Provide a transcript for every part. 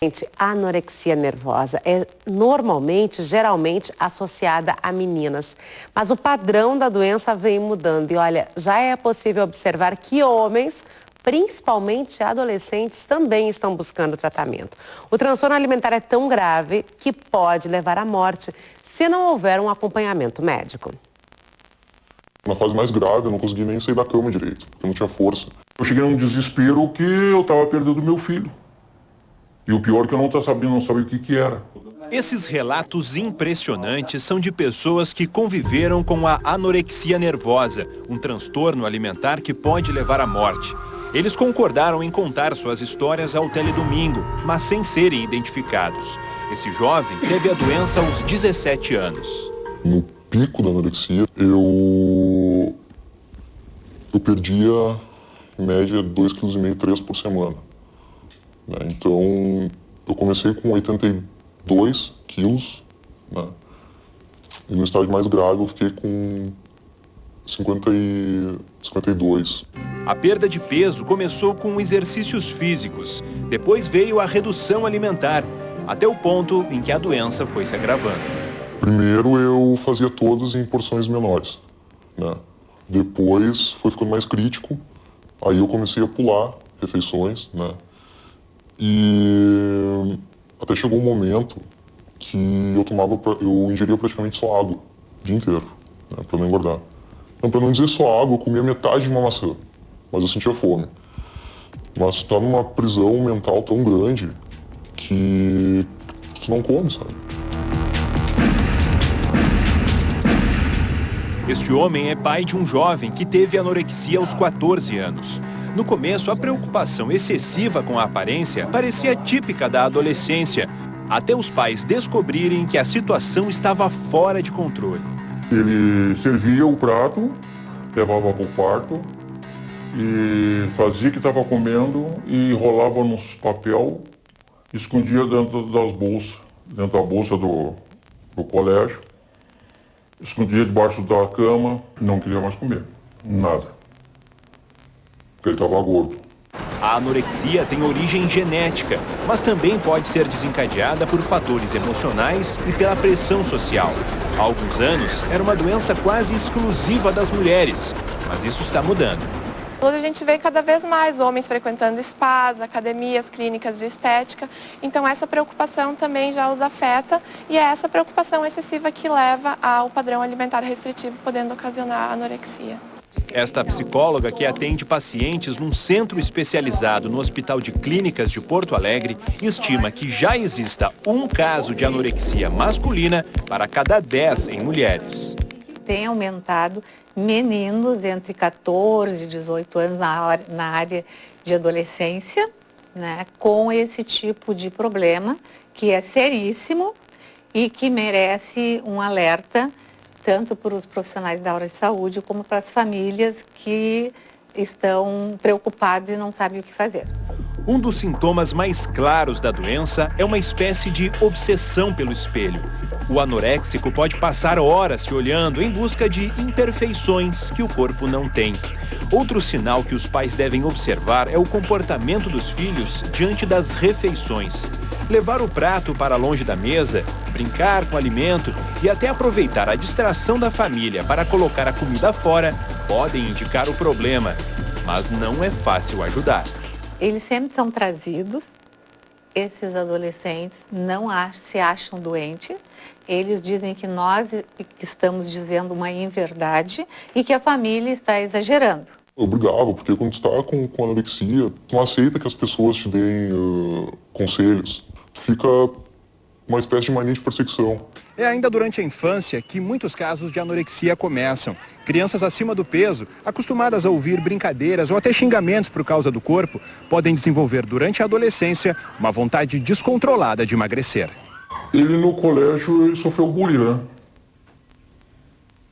Gente, a anorexia nervosa é geralmente associada a meninas. Mas o padrão da doença vem mudando. E olha, já é possível observar que homens, principalmente adolescentes, também estão buscando tratamento. O transtorno alimentar é tão grave que pode levar à morte se não houver um acompanhamento médico. Na fase mais grave, eu não consegui nem sair da cama direito, porque eu não tinha força. Eu cheguei num desespero que eu estava perdendo meu filho. E o pior é que eu não sabia o que era. Esses relatos impressionantes são de pessoas que conviveram com a anorexia nervosa, um transtorno alimentar que pode levar à morte. Eles concordaram em contar suas histórias ao Teledomingo, mas sem serem identificados. Esse jovem teve a doença aos 17 anos. No pico da anorexia, eu perdia, em média, 2,5 kg, 3 por semana. Então, eu comecei com 82 quilos, né? E no estágio mais grave eu fiquei com 52. A perda de peso começou com exercícios físicos, depois veio a redução alimentar, até o ponto em que a doença foi se agravando. Primeiro eu fazia todas em porções menores, né? Depois foi ficando mais crítico, aí eu comecei a pular refeições, né? E até chegou um momento que eu ingeria praticamente só água o dia inteiro, né, para não engordar. Então, para não dizer só água, eu comia metade de uma maçã, mas eu sentia fome. Mas está numa prisão mental tão grande que tu não come, sabe? Este homem é pai de um jovem que teve anorexia aos 14 anos. No começo, a preocupação excessiva com a aparência parecia típica da adolescência, até os pais descobrirem que a situação estava fora de controle. Ele servia o prato, levava para o quarto e fazia que estava comendo e rolava nos papel, escondia dentro das bolsas, dentro da bolsa do colégio, escondia debaixo da cama e não queria mais comer, nada. Porque ele estava gordo. A anorexia tem origem genética, mas também pode ser desencadeada por fatores emocionais e pela pressão social. Há alguns anos, era uma doença quase exclusiva das mulheres, mas isso está mudando. Hoje a gente vê cada vez mais homens frequentando spas, academias, clínicas de estética. Então essa preocupação também já os afeta e é essa preocupação excessiva que leva ao padrão alimentar restritivo, podendo ocasionar anorexia. Esta psicóloga, que atende pacientes num centro especializado no Hospital de Clínicas de Porto Alegre, estima que já exista um caso de anorexia masculina para cada 10 em mulheres. Tem aumentado meninos entre 14 e 18 anos na área de adolescência, né, com esse tipo de problema que é seríssimo e que merece um alerta tanto para os profissionais da área de saúde como para as famílias que estão preocupadas e não sabem o que fazer. Um dos sintomas mais claros da doença é uma espécie de obsessão pelo espelho. O anoréxico pode passar horas se olhando em busca de imperfeições que o corpo não tem. Outro sinal que os pais devem observar é o comportamento dos filhos diante das refeições. Levar o prato para longe da mesa, brincar com o alimento e até aproveitar a distração da família para colocar a comida fora podem indicar o problema, mas não é fácil ajudar. Eles sempre são trazidos, esses adolescentes não se acham doentes, eles dizem que nós estamos dizendo uma inverdade e que a família está exagerando. Eu brigava, porque quando tu está com anorexia, tu não aceita que as pessoas te deem conselhos. Tu fica uma espécie de mania de perseguição. É ainda durante a infância que muitos casos de anorexia começam. Crianças acima do peso, acostumadas a ouvir brincadeiras ou até xingamentos por causa do corpo, podem desenvolver durante a adolescência uma vontade descontrolada de emagrecer. Ele no colégio ele sofreu bullying, né?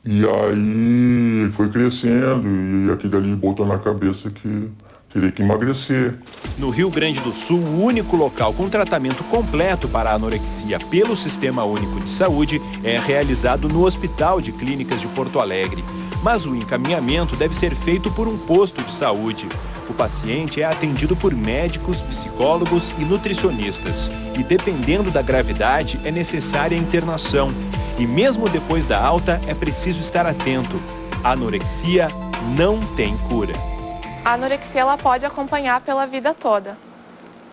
E aí ele foi crescendo e aquilo ali botou na cabeça que teria que emagrecer. No Rio Grande do Sul, o único local com tratamento completo para a anorexia pelo Sistema Único de Saúde é realizado no Hospital de Clínicas de Porto Alegre. Mas o encaminhamento deve ser feito por um posto de saúde. O paciente é atendido por médicos, psicólogos e nutricionistas. E dependendo da gravidade, é necessária a internação. E mesmo depois da alta, é preciso estar atento. A anorexia não tem cura. A anorexia ela pode acompanhar pela vida toda,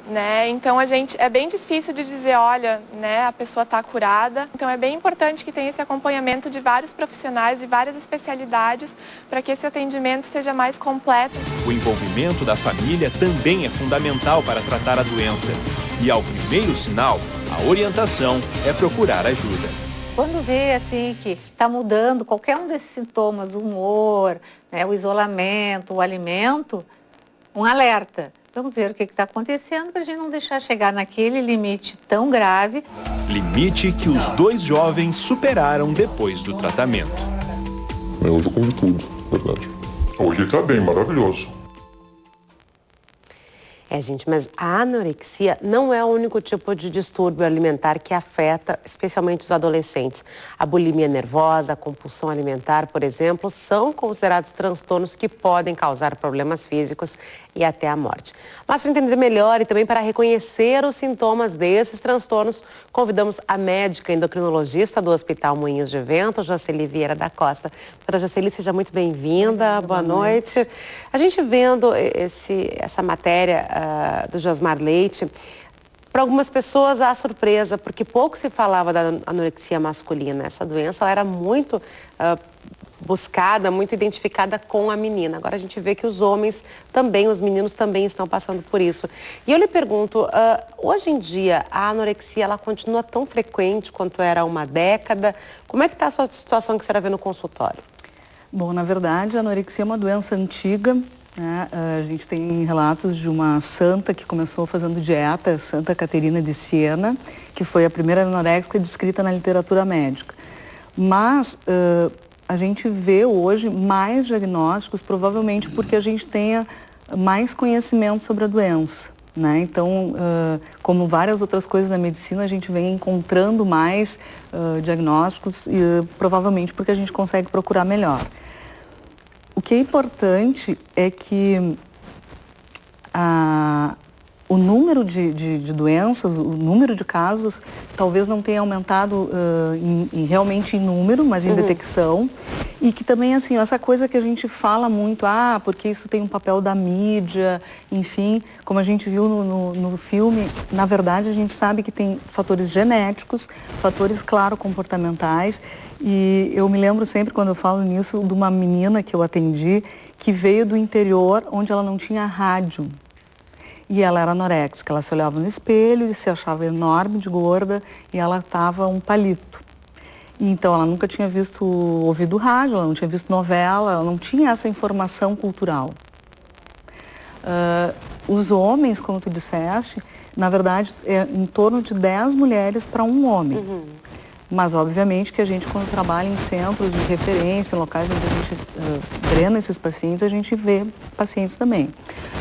né? Então é bem difícil de dizer, olha, né, a pessoa está curada. Então é bem importante que tenha esse acompanhamento de vários profissionais, de várias especialidades, para que esse atendimento seja mais completo. O envolvimento da família também é fundamental para tratar a doença. E ao primeiro sinal, a orientação é procurar ajuda. Quando vê assim que está mudando qualquer um desses sintomas, o humor, né, o isolamento, o alimento, um alerta. Vamos ver o que está acontecendo para a gente não deixar chegar naquele limite tão grave. Limite que os dois jovens superaram depois do tratamento. Hoje eu comi tudo, verdade. Hoje está bem, maravilhoso. Gente, mas a anorexia não é o único tipo de distúrbio alimentar que afeta especialmente os adolescentes. A bulimia nervosa, a compulsão alimentar, por exemplo, são considerados transtornos que podem causar problemas físicos e até a morte. Mas para entender melhor e também para reconhecer os sintomas desses transtornos, convidamos a médica endocrinologista do Hospital Moinhos de Vento, Jocely Vieira da Costa. Doutora Jocely, seja muito bem-vinda, boa noite. A gente vendo essa matéria do Josmar Leite, para algumas pessoas há surpresa, porque pouco se falava da anorexia masculina. Essa doença era muito buscada, muito identificada com a menina. Agora a gente vê que os homens também, os meninos também estão passando por isso. E eu lhe pergunto, hoje em dia a anorexia ela continua tão frequente quanto era há uma década? Como é que está a sua situação que a senhora vê no consultório? Bom, na verdade a anorexia é uma doença antiga, né? A gente tem relatos de uma santa que começou fazendo dieta, Santa Caterina de Siena, que foi a primeira anoréxica descrita na literatura médica. Mas a gente vê hoje mais diagnósticos, provavelmente porque a gente tenha mais conhecimento sobre a doença, né? Então, como várias outras coisas na medicina, a gente vem encontrando mais diagnósticos e provavelmente porque a gente consegue procurar melhor. O que é importante é que o número de doenças, o número de casos, talvez não tenha aumentado realmente em número, mas em detecção. E que também, assim, essa coisa que a gente fala muito, porque isso tem um papel da mídia, enfim, como a gente viu no filme, na verdade a gente sabe que tem fatores genéticos, fatores, claro, comportamentais. E eu me lembro sempre, quando eu falo nisso, de uma menina que eu atendi, que veio do interior, onde ela não tinha rádio. E ela era anoréxica, ela se olhava no espelho e se achava enorme de gorda e ela estava um palito. E então ela nunca tinha ouvido rádio, ela não tinha visto novela, ela não tinha essa informação cultural. Os homens, como tu disseste, na verdade é em torno de 10 mulheres para um homem. Mas, obviamente, que a gente, quando trabalha em centros de referência, em locais onde a gente drena esses pacientes, a gente vê pacientes também.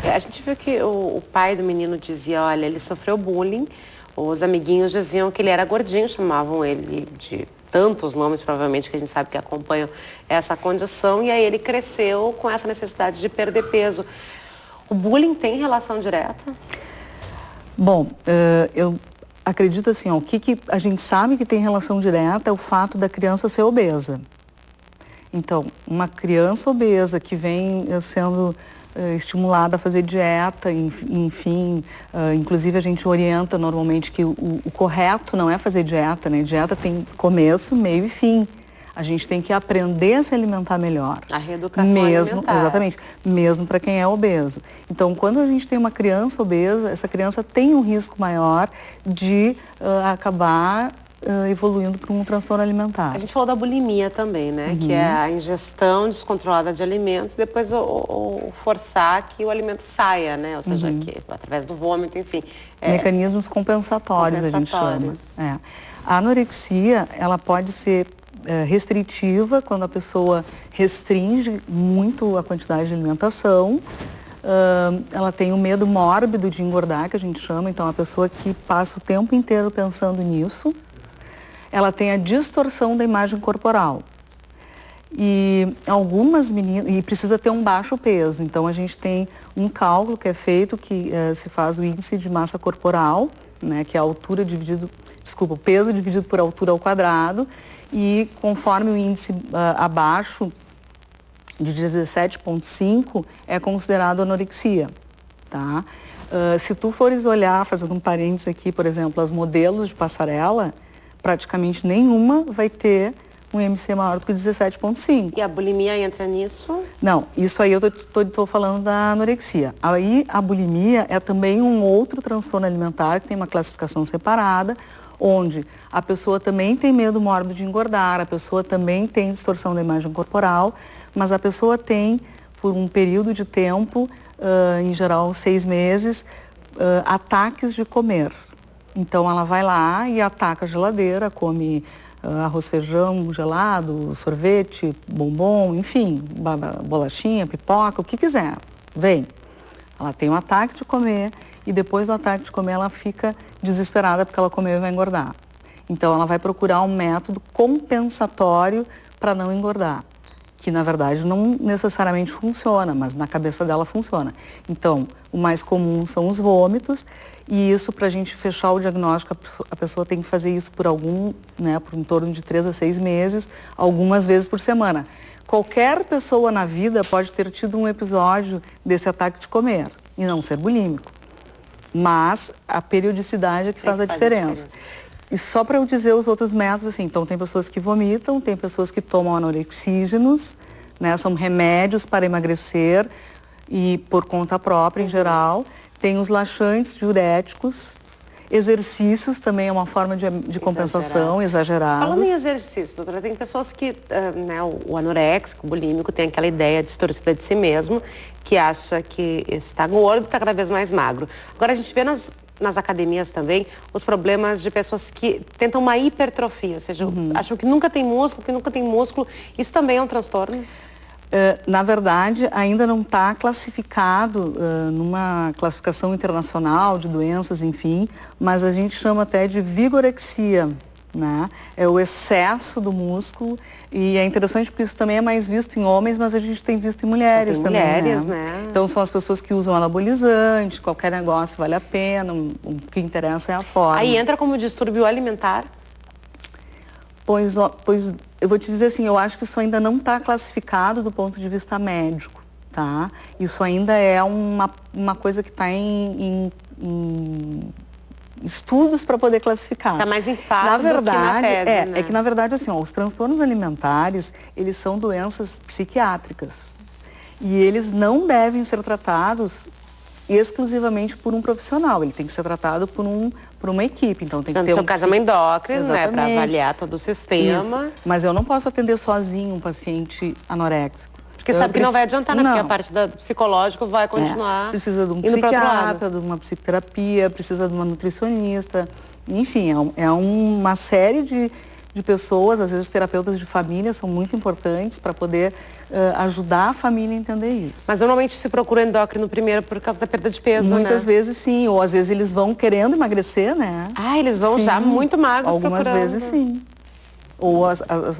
A gente viu que o pai do menino dizia, olha, ele sofreu bullying, os amiguinhos diziam que ele era gordinho, chamavam ele de tantos nomes, provavelmente, que a gente sabe que acompanham essa condição, e aí ele cresceu com essa necessidade de perder peso. O bullying tem relação direta? Bom, eu acredito assim, o que a gente sabe que tem relação direta é o fato da criança ser obesa. Então, uma criança obesa que vem sendo estimulada a fazer dieta, enfim, inclusive a gente orienta normalmente que o correto não é fazer dieta, né? Dieta tem começo, meio e fim. A gente tem que aprender a se alimentar melhor. A reeducação alimentar. Exatamente, mesmo para quem é obeso. Então, quando a gente tem uma criança obesa, essa criança tem um risco maior de acabar evoluindo para um transtorno alimentar. A gente falou da bulimia também, né? Que é a ingestão descontrolada de alimentos, depois o forçar que o alimento saia, né? Ou seja, que, através do vômito, enfim. Mecanismos compensatórios, a gente chama. A anorexia, ela pode ser restritiva, quando a pessoa restringe muito a quantidade de alimentação. Ela tem o medo mórbido de engordar, que a gente chama, então a pessoa que passa o tempo inteiro pensando nisso. Ela tem a distorção da imagem corporal. E algumas meninas, e precisa ter um baixo peso, então a gente tem um cálculo que é feito, que se faz o índice de massa corporal, né, que é a altura dividido, o peso dividido por altura ao quadrado, e conforme o índice abaixo de 17,5 é considerado anorexia, tá? Se tu fores olhar, fazendo um parênteses aqui, por exemplo, as modelos de passarela, praticamente nenhuma vai ter um IMC maior do que 17,5. E a bulimia entra nisso? Não, isso aí eu estou falando da anorexia. Aí a bulimia é também um outro transtorno alimentar que tem uma classificação separada, onde a pessoa também tem medo mórbido de engordar, a pessoa também tem distorção da imagem corporal, mas a pessoa tem, por um período de tempo, em geral 6 meses, ataques de comer. Então ela vai lá e ataca a geladeira, come arroz, feijão gelado, sorvete, bombom, enfim, bolachinha, pipoca, o que quiser. Vem. Ela tem um ataque de comer e depois do ataque de comer ela fica desesperada porque ela comeu e vai engordar. Então ela vai procurar um método compensatório para não engordar, que na verdade não necessariamente funciona, mas na cabeça dela funciona. Então, o mais comum são os vômitos, e isso, para a gente fechar o diagnóstico, a pessoa tem que fazer isso por por em torno de 3 a 6 meses, algumas vezes por semana. Qualquer pessoa na vida pode ter tido um episódio desse ataque de comer e não ser bulímico. Mas a periodicidade é que faz a diferença. E só para eu dizer os outros métodos, assim, então tem pessoas que vomitam, tem pessoas que tomam anorexígenos, né, são remédios para emagrecer e por conta própria em geral. Tem os laxantes diuréticos, exercícios também é uma forma de compensação exagerada. Falando em exercício, doutora, tem pessoas que, o anoréxico, o bulímico, tem aquela ideia distorcida de si mesmo, que acha que está gordo, está cada vez mais magro. Agora a gente vê nas academias também os problemas de pessoas que tentam uma hipertrofia, ou seja, acham que nunca tem músculo, Isso também é um transtorno? Na verdade, ainda não está classificado numa classificação internacional de doenças, enfim, mas a gente chama até de vigorexia, né? É o excesso do músculo, e é interessante porque isso também é mais visto em homens, mas a gente tem visto em mulheres também. Mulheres, né? Então são as pessoas que usam anabolizante, qualquer negócio vale a pena, o que interessa é a forma. Aí entra como distúrbio alimentar? Pois eu vou te dizer assim, eu acho que isso ainda não está classificado do ponto de vista médico, tá? Isso ainda é uma coisa que está em estudos para poder classificar. Está mais em fase na verdade, do que na tese, né? É que na verdade assim, os transtornos alimentares, eles são doenças psiquiátricas e eles não devem ser tratados exclusivamente por um profissional, ele tem que ser tratado por uma equipe, então tem que ter seu caso é uma endócrina, né, para avaliar todo o sistema. Isso. Mas eu não posso atender sozinho um paciente anoréxico. Porque sabe que não vai adiantar, né? Porque a parte do psicológico vai continuar. Precisa de um psiquiatra, de uma psicoterapia, precisa de uma nutricionista, enfim, é uma série de pessoas, às vezes terapeutas de família são muito importantes para poder ajudar a família a entender isso. Mas normalmente se procura endócrino primeiro por causa da perda de peso, Muitas vezes sim, ou às vezes eles vão querendo emagrecer, né? Ah, eles vão já muito magros algumas procurando. Vezes sim. Ou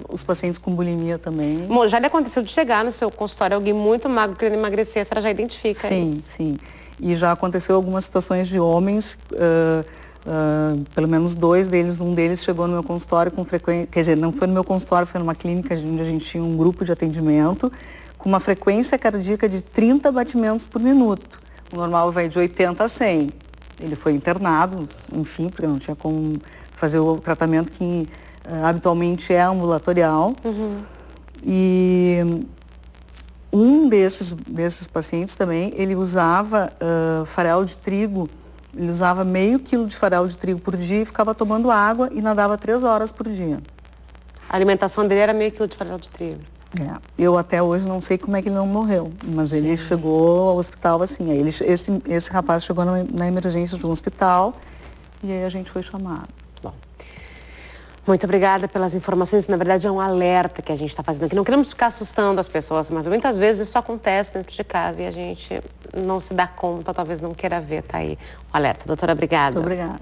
os pacientes com bulimia também. Bom, já lhe aconteceu de chegar no seu consultório alguém muito magro querendo emagrecer, a senhora já identifica isso? Sim. E já aconteceu algumas situações de homens, pelo menos 2 deles, um deles chegou no meu consultório com frequência, quer dizer, não foi no meu consultório, foi numa clínica onde a gente tinha um grupo de atendimento, com uma frequência cardíaca de 30 batimentos por minuto. O normal vai de 80 a 100. Ele foi internado, enfim, porque não tinha como fazer o tratamento que habitualmente é ambulatorial. E um desses pacientes também, ele usava farelo de trigo, ele usava meio quilo de farelo de trigo por dia e ficava tomando água e nadava 3 horas por dia. A alimentação dele era meio quilo de farelo de trigo. Eu até hoje não sei como é que ele não morreu, mas ele chegou ao hospital assim. Aí esse rapaz chegou na emergência de um hospital e aí a gente foi chamado. Bom, muito obrigada pelas informações. Na verdade é um alerta que a gente está fazendo aqui. Não queremos ficar assustando as pessoas, mas muitas vezes isso acontece dentro de casa e a gente não se dá conta, talvez não queira ver. Tá aí o alerta. Doutora, obrigada. Muito obrigada.